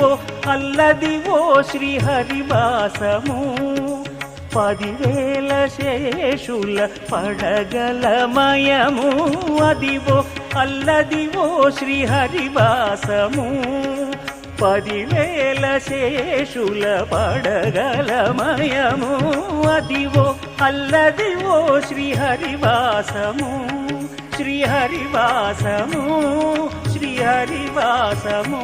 Adivo Alladivo శ్రీహరివాసము 10,000 శేషుల పడగలమయము Adivo Alladivo శ్రీహరివాసము 10,000 శేషుల పడగలమయము Adivo Alladivo శ్రీహరివాసము శ్రీహరివాసము శ్రీహరివాసము